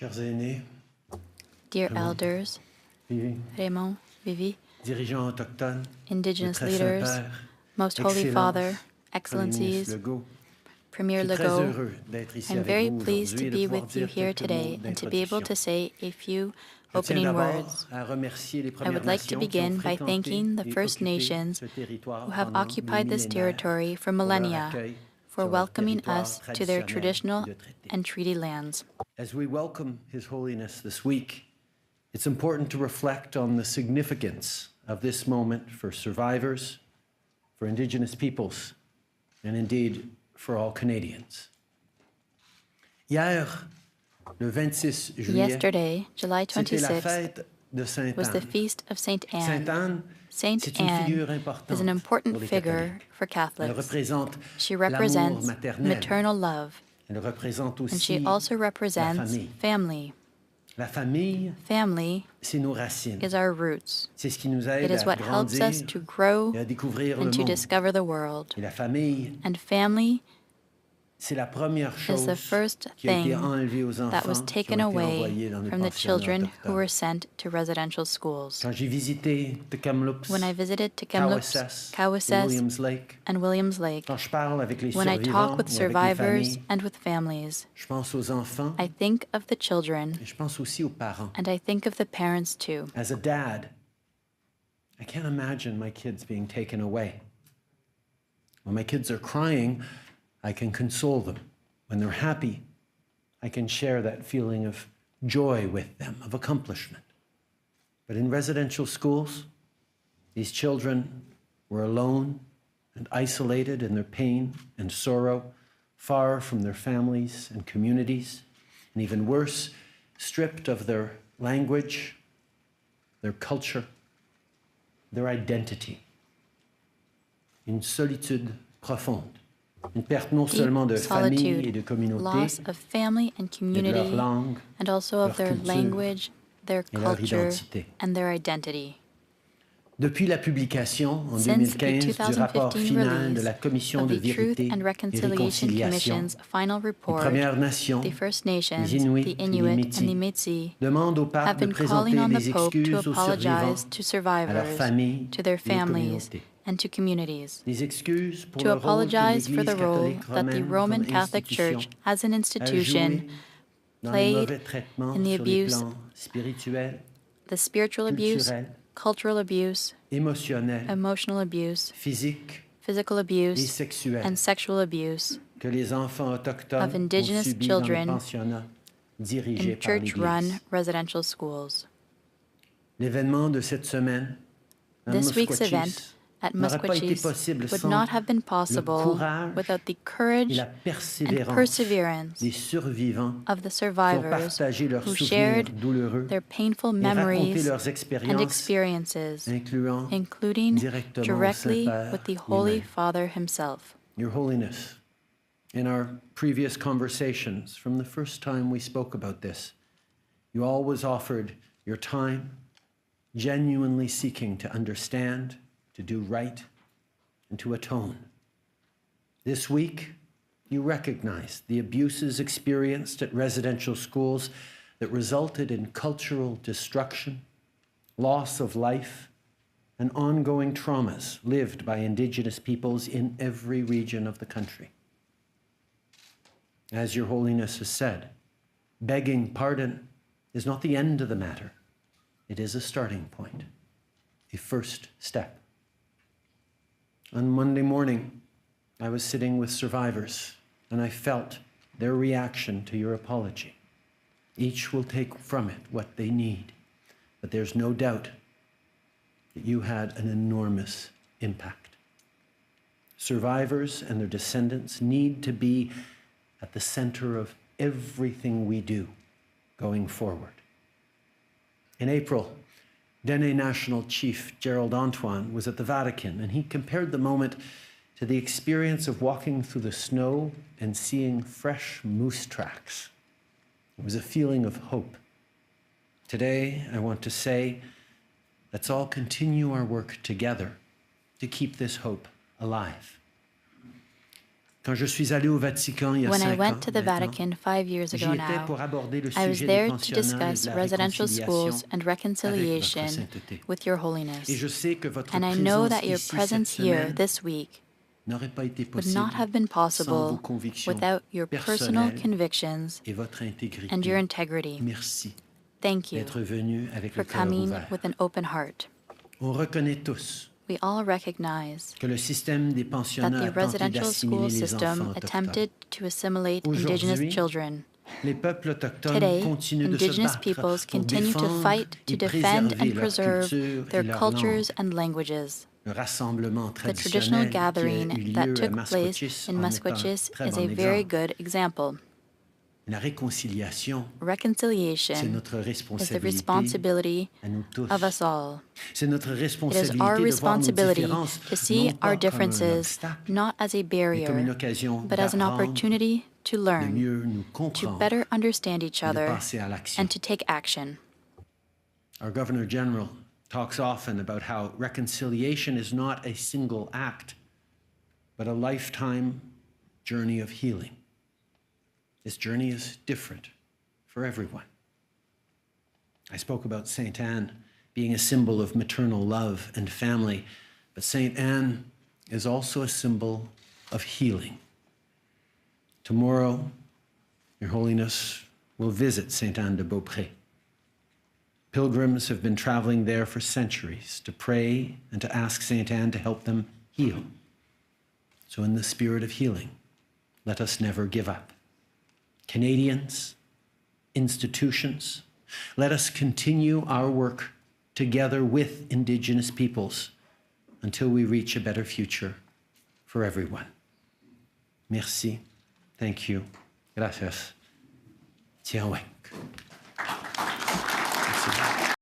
Chers aînés, Dear Raymond, elders, Vivi, Raymond, Vivi, dirigeants autochtones, le Indigenous très leaders, Saint-Père, Most Holy Father, Premier ministre Excellencies, Legault, Premier je suis très Legault, heureux d'être ici I'm avec very vous pleased aujourd'hui to et de be pouvoir with you dire here quelques mots today and to be able d'introduction. to say a few Je tiens opening d'abord words. à remercier les I Premières would like to Nations qui ont begin by fréquenté thanking the et First occupé Nations ce territoire who have pendant des occupied this millénaires territory for pour leur millennia accueil for sur leur welcoming territoire us to their traditionnel traditional de traité. and treaty lands. As we welcome His Holiness this week, it's important to reflect on the significance of this moment for survivors, for Indigenous peoples, and indeed for all Canadians. Hier, le 26 juillet, Yesterday, July c'était la 26th, fête de was the Sainte-Anne. feast of Saint Anne. Sainte-Anne, Saint c'est une Anne figure is importante an important pour les figure catholiques. for Elle Catholics. représente She l'amour represents maternel. maternal love, Elle représente and she aussi also la represents famille. family. La famille, Family c'est nos racines. is our roots. C'est ce qui nous It aide is à what helps us grandir to grow et à découvrir le and to monde. discover the world. Et la famille, And family c'est la première is chose the first qui a été thing enlevée aux that was enfants qui taken ont été away envoyés dans les from the pensionnats children who were autochtones. sent to residential schools. Quand j'ai visité Kamloops, When I visited Tk'emlúps, et Cowessess, Williams Lake, and Williams Lake, quand je parle avec les when I survivants talk with ou avec les survivors familles, and with families, je pense aux enfants I think of the children et je pense aussi aux parents. and I think of the parents too. As a dad, I can't imagine my kids being taken away. When my kids are crying, I can console them. When they're happy, I can share that feeling of joy with them, of accomplishment. But in residential schools, these children were alone and isolated in their pain and sorrow, far from their families and communities, and even worse, stripped of their language, their culture, their identity. Une solitude profonde. Une perte non seulement de Deep famille et solitude, de communauté, loss of family and mais de community, leur langue, and also of leur their culture language, their et leur culture, identité. and their identity. Depuis la publication en Since the 2015 du rapport 2015 final de release la Commission of de the Truth vérité and et Reconciliation réconciliation, Commission's final les report, Premières Nations, the First Nations, les Inuits the et les Inuit, Métis and the Métis demandent au pape have de been calling présenter on the des Pope to excuses aux apologize survivants, to à leurs survivors, familles to their et aux families, communautés. and to communities, Des excuses pour to le rôle que apologize for l'Église the role catholique that the romaine Roman comme Catholic institution Church as an a institution joué dans les played mauvais traitements in the sur les abuse, plans spirituels, the spiritual abuse, culturels, cultural abuse, émotionnels, emotional abuse, physiques physical et abuse, sexuels and sexual abuse que les enfants autochtones of ont Indigenous subis dans les children pensionnats dirigés in par church-run l'Église. residential schools. L'événement de cette semaine à This week's Musquatchis event at n'aurait pas été Musquatchis possible would sans not have been le possible courage without the et courage la and persévérance perseverance des survivants of the qui ont survivors partagé leurs who souvenirs shared douloureux their painful et raconté memories leurs and expériences, experiences, incluant including directement au directly Saint-Père with the Holy lui-même. Father himself. Your Holiness, in our previous conversations, from the first time we spoke about this, you always offered your time, genuinely seeking to understand, to do right, and to atone. This week, you recognized the abuses experienced at residential schools that resulted in cultural destruction, loss of life, and ongoing traumas lived by Indigenous peoples in every region of the country. As Your Holiness has said, begging pardon is not the end of the matter. It is a starting point, a first step. On Monday morning, I was sitting with survivors, and I felt their reaction to your apology. Each will take from it what they need, but there's no doubt that you had an enormous impact. Survivors and their descendants need to be at the center of everything we do going forward. In April, Dene National Chief Gerald Antoine was at the Vatican, and he compared the moment to the experience of walking through the snow and seeing fresh moose tracks. It was a feeling of hope. Today, I want to say, let's all continue our work together to keep this hope alive. Quand je suis allé au Vatican il y a When I 5 ans went to the maintenant, Vatican 5 years j'y ago étais now, pour aborder le I was sujet des there to pensionnats et discuss de la residential schools réconciliation and avec votre reconciliation sainteté. with Your Et Holiness. je sais que votre And I know présence that your ici cette presence here semaine this week n'aurait pas été would not possible have been sans vos possible convictions without your personal personnelles convictions et votre and your intégrité. integrity. Merci Thank you d'être venu avec for le cœur coming ouvert. with an open heart. On reconnaît tous We all recognize que le système des that pensionnats a the tenté residential school d'assimiler les system enfants autochtones. attempted to assimilate indigenous Aujourd'hui, children. les peuples autochtones Today, continuent de se indigenous battre peoples pour continue to défendre fight to et defend préserver and leur preserve culture their et leur cultures langue. and languages. Le rassemblement The traditional traditionnel qui a eu gathering that lieu à took place Maskwacis in en est un Maskwacis très is bon a very exemple. good example. La réconciliation, c'est Reconciliation notre is the responsabilité responsibility à nous tous. of us all. C'est notre It is our responsabilité de voir nos responsibility différences to see non pas our comme un differences obstacle, not as a mais comme une barrier, occasion but as an d'apprendre, opportunity to de learn, mieux nous to comprendre better understand each et de other, passer à l'action. and to take action. Our Governor General talks often about how reconciliation is not a single act, but a lifetime journey of healing. This journey is different for everyone. I spoke about Saint Anne being a symbol of maternal love and family, but Saint Anne is also a symbol of healing. Tomorrow, Your Holiness will visit Saint Anne de Beaupré. Pilgrims have been traveling there for centuries to pray and to ask Saint Anne to help them heal. So in the spirit of healing, let us never give up. Canadians, institutions, let us continue our work together with Indigenous peoples until we reach a better future for everyone. Merci. Thank you. Gracias. Tianwei.